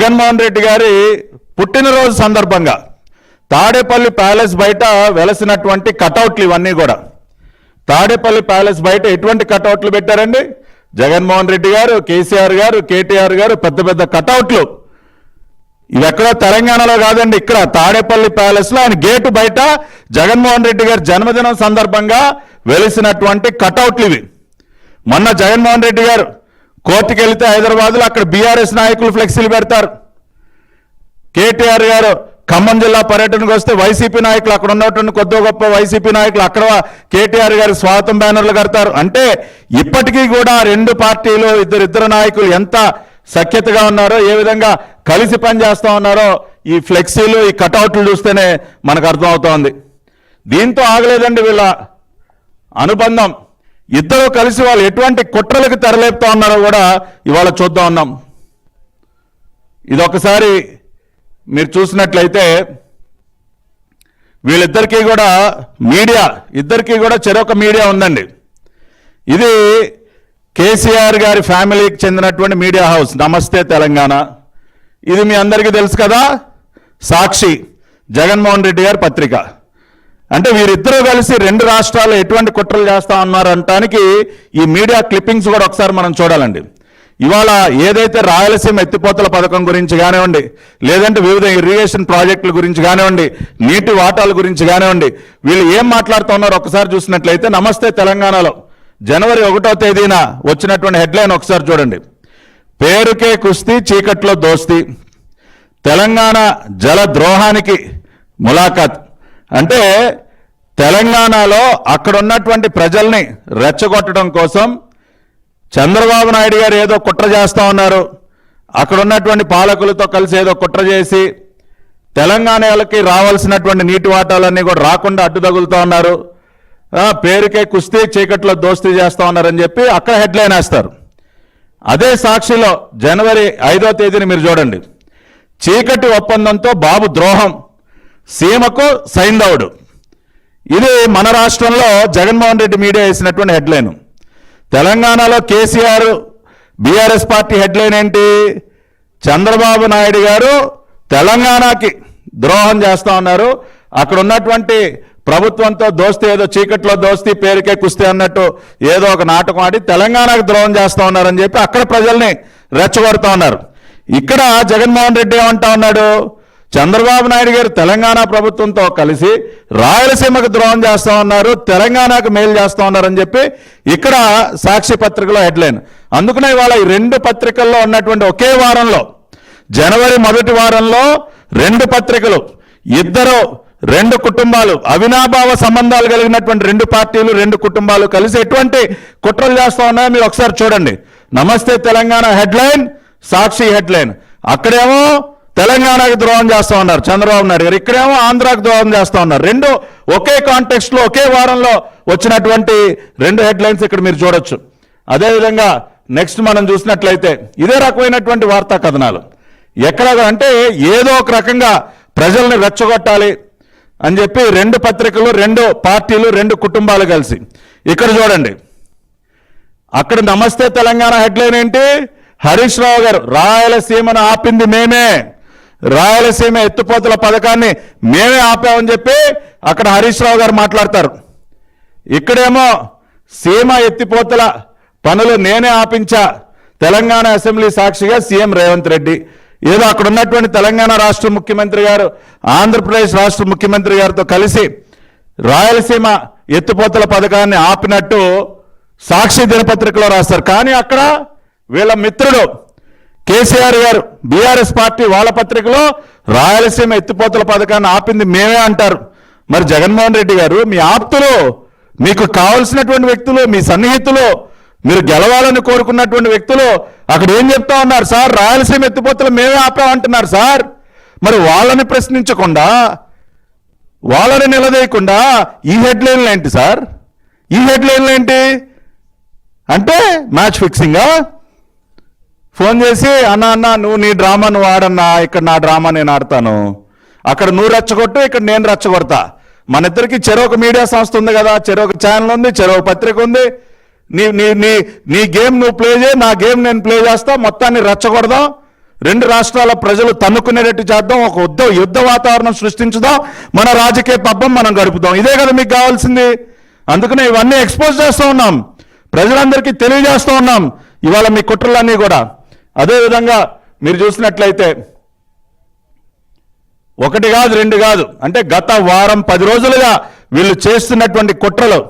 జగన్మోహన్ రెడ్డి గారి పుట్టినరోజు సందర్భంగా తాడేపల్లి ప్యాలెస్ బయట వెలసినటువంటి కటౌట్లు ఇవన్నీ కూడా తాడేపల్లి ప్యాలెస్ బయట ఎటువంటి కటౌట్లు పెట్టారండి? జగన్మోహన్ రెడ్డి గారు, కేసీఆర్ గారు, కేటీఆర్ గారు పెద్ద పెద్ద కటౌట్లు. ఇవి ఎక్కడో తెలంగాణలో కాదండి, ఇక్కడ తాడేపల్లి ప్యాలెస్ లో ఆయన గేటు బయట జగన్మోహన్ రెడ్డి గారి జన్మదినం సందర్భంగా వెలిసినటువంటి కటౌట్లు ఇవి. మొన్న జగన్మోహన్ రెడ్డి గారు కోర్టుకు వెళితే హైదరాబాద్లో అక్కడ బీఆర్ఎస్ నాయకులు ఫ్లెక్సీలు పెడతారు. కేటీఆర్ గారు ఖమ్మం జిల్లా పర్యటనకు వస్తే వైసీపీ నాయకులు అక్కడ ఉన్నటువంటి కొద్ది గొప్ప వైసీపీ నాయకులు అక్కడ కేటీఆర్ గారి స్వాగతం బ్యానర్లు కడతారు. అంటే ఇప్పటికీ కూడా రెండు పార్టీలు ఇద్దరు నాయకులు ఎంత సఖ్యతగా ఉన్నారో, ఏ విధంగా కలిసి పనిచేస్తా ఉన్నారో ఈ ఫ్లెక్సీలు, ఈ కటౌట్లు చూస్తేనే మనకు అర్థమవుతోంది. దీంతో ఆగలేదండి వీళ్ళ అనుబంధం. ఇద్దరు కలిసి వాళ్ళు ఎటువంటి కుట్రలకు తెరలేపుతా ఉన్నారో కూడా ఇవాళ చూద్దాం ఉన్నాం. ఇదొకసారి మీరు చూసినట్లయితే వీళ్ళిద్దరికీ కూడా ఇద్దరికీ కూడా చెరొక మీడియా ఉందండి. ఇది కేసీఆర్ గారి ఫ్యామిలీకి చెందినటువంటి మీడియా హౌస్ నమస్తే తెలంగాణ. ఇది మీ అందరికీ తెలుసు కదా, సాక్షి జగన్మోహన్ రెడ్డి గారి పత్రిక. అంటే వీరిద్దరూ కలిసి రెండు రాష్ట్రాల్లో ఎటువంటి కుట్రలు చేస్తా ఉన్నారంటానికి ఈ మీడియా క్లిప్పింగ్స్ కూడా ఒకసారి మనం చూడాలండి. ఇవాళ ఏదైతే రాయలసీమ ఎత్తిపోతల పథకం గురించి కానివ్వండి, లేదంటే వివిధ ఇరిగేషన్ ప్రాజెక్టుల గురించి కానివ్వండి, నీటి వాటాల గురించి కానివ్వండి, వీళ్ళు ఏం మాట్లాడుతూ ఉన్నారో ఒకసారి చూసినట్లయితే నమస్తే తెలంగాణలో జనవరి 1వ తేదీన వచ్చినటువంటి హెడ్లైన్ ఒకసారి చూడండి. పేరుకే కుస్తీ చీకట్లో దోస్తీ, తెలంగాణ జల ద్రోహానికి ములాఖాత్. అంటే తెలంగాణలో అక్కడ ఉన్నటువంటి ప్రజల్ని రెచ్చగొట్టడం కోసం చంద్రబాబు నాయుడు గారు ఏదో కుట్ర చేస్తూ ఉన్నారు. అక్కడ ఉన్నటువంటి పాలకులతో కలిసి ఏదో కుట్ర చేసి తెలంగాణకి రావాల్సినటువంటి నీటి వాటాలన్నీ కూడా రాకుండా అడ్డు తగులుతూ ఉన్నారు. పేరుకే కుస్తీ చీకట్లో దోస్తీ చేస్తూ ఉన్నారని చెప్పి అక్కడ హెడ్లైన్ వేస్తారు. అదే సాక్షిలో జనవరి 5వ తేదీని మీరు చూడండి. చీకటి ఒప్పందంతో బాబు ద్రోహం, సీమకు సైంధవుడు. ఇది మన రాష్ట్రంలో జగన్మోహన్ రెడ్డి మీడియా వేసినటువంటి హెడ్లైన్. తెలంగాణలో కేసీఆర్ బీఆర్ఎస్ పార్టీ హెడ్లైన్ ఏంటి? చంద్రబాబు నాయుడు గారు తెలంగాణకి ద్రోహం చేస్తూ ఉన్నారు, అక్కడ ఉన్నటువంటి ప్రభుత్వంతో దోస్తీ, ఏదో చీకట్లో దోస్తీ పేరుకే కుస్తీ అన్నట్టు ఏదో ఒక నాటకం ఆడి తెలంగాణకు ద్రోహం చేస్తూ ఉన్నారని చెప్పి అక్కడ ప్రజల్ని రెచ్చగొడుతూ ఉన్నారు. ఇక్కడ జగన్మోహన్ రెడ్డి ఏమంటా ఉన్నాడు? చంద్రబాబు నాయుడు గారు తెలంగాణ ప్రభుత్వంతో కలిసి రాయలసీమకు ద్రోహం చేస్తూ ఉన్నారు, తెలంగాణకు మేలు చేస్తూ ఉన్నారని చెప్పి ఇక్కడ సాక్షి పత్రికలో హెడ్లైన్. అందుకనే ఇవాళ ఈ రెండు పత్రికల్లో ఉన్నటువంటి ఒకే వారంలో, జనవరి 1వ వారంలో రెండు పత్రికలు, రెండు కుటుంబాలు, అవినాభావ సంబంధాలు కలిగినటువంటి రెండు పార్టీలు, రెండు కుటుంబాలు కలిసి ఎటువంటి కుట్రలు చేస్తూ ఉన్నాయో మీరు ఒకసారి చూడండి. నమస్తే తెలంగాణ హెడ్లైన్, సాక్షి హెడ్లైన్. అక్కడేమో తెలంగాణకు ద్రోహం చేస్తూ ఉన్నారు చంద్రబాబు నాయుడు గారు, ఇక్కడేమో ఆంధ్రాకు ద్రోహం చేస్తూ ఉన్నారు. రెండు ఒకే కాంటెక్స్ట్ లో ఒకే వారంలో వచ్చినటువంటి రెండు హెడ్లైన్స్ ఇక్కడ మీరు చూడొచ్చు. అదేవిధంగా నెక్స్ట్ మనం చూసినట్లయితే ఇదే రకమైనటువంటి వార్తా కథనాలు ఎక్కడ అంటే ఏదో ఒక రకంగా ప్రజల్ని రెచ్చగొట్టాలి అని చెప్పి రెండు పత్రికలు, రెండు పార్టీలు, రెండు కుటుంబాలు కలిసి. ఇక్కడ చూడండి, అక్కడ నమస్తే తెలంగాణ హెడ్లైన్ ఏంటి? హరీష్ రావు గారు, రాయలసీమను ఆపింది మేమే, రాయలసీమ ఎత్తిపోతల పథకాన్ని మేమే ఆపామని చెప్పి అక్కడ హరీష్ రావు గారు మాట్లాడతారు. ఇక్కడేమో సీమ ఎత్తిపోతల పనులు నేనే ఆపించా, తెలంగాణ అసెంబ్లీ సాక్షిగా సీఎం రేవంత్ రెడ్డి. ఏదో అక్కడ ఉన్నటువంటి తెలంగాణ రాష్ట్ర ముఖ్యమంత్రి గారు ఆంధ్రప్రదేశ్ రాష్ట్ర ముఖ్యమంత్రి గారితో కలిసి రాయలసీమ ఎత్తిపోతల పథకాన్ని ఆపినట్టు సాక్షి దినపత్రికలో రాస్తారు. కానీ అక్కడ వీళ్ళ మిత్రుడు కేసీఆర్ గారు, బీఆర్ఎస్ పార్టీ వాళ్ళ పత్రికలో రాయలసీమ ఎత్తిపోతల పథకాన్ని ఆపింది మేమే అంటారు. మరి జగన్మోహన్ రెడ్డి గారు, మీ ఆప్తులు, మీకు కావలసినటువంటి వ్యక్తులు, మీ సన్నిహితులు, మీరు గెలవాలని కోరుకున్నటువంటి వ్యక్తులు అక్కడ ఏం చెప్తా ఉన్నారు? సార్ రాయలసీమ ఎత్తిపోతలు మేమే ఆపామంటున్నారు సార్. మరి వాళ్ళని ప్రశ్నించకుండా, వాళ్ళని నిలదీయకుండా ఈ హెడ్లైన్లు ఏంటి సార్? ఈ హెడ్లైన్లు ఏంటి అంటే మ్యాచ్ ఫిక్సింగా? ఫోన్ చేసి అన్న నువ్వు నీ డ్రామా నువ్వు ఆడన్నా, ఇక్కడ నా డ్రామా నేను ఆడతాను, అక్కడ నువ్వు రెచ్చగొట్టు, ఇక్కడ నేను రెచ్చగొడతా. మన ఇద్దరికి చెరొక మీడియా సంస్థ ఉంది కదా, చెరొక ఛానల్ ఉంది, చెరొక పత్రిక ఉంది. నీ గేమ్ నువ్వు ప్లే చేయి, నా గేమ్ నేను ప్లే చేస్తా, మొత్తాన్ని రెచ్చగొడదాం, రెండు రాష్ట్రాల ప్రజలు తన్నుకునేటట్టు చేద్దాం, ఒక యుద్ధ వాతావరణం సృష్టించుదాం, మన రాజకీయ పబ్బం మనం గడుపుదాం. ఇదే కదా మీకు కావాల్సింది. అందుకనే ఇవన్నీ ఎక్స్పోజ్ చేస్తూ ఉన్నాం, ప్రజలందరికీ తెలియజేస్తూ ఉన్నాం ఇవాళ మీ కుట్రలన్నీ కూడా. అదేవిధంగా మీరు చూసినట్లయితే ఒకటి కాదు, రెండు కాదు, అంటే గత వారం 10 రోజులుగా వీళ్ళు చేస్తున్నటువంటి కుట్రలు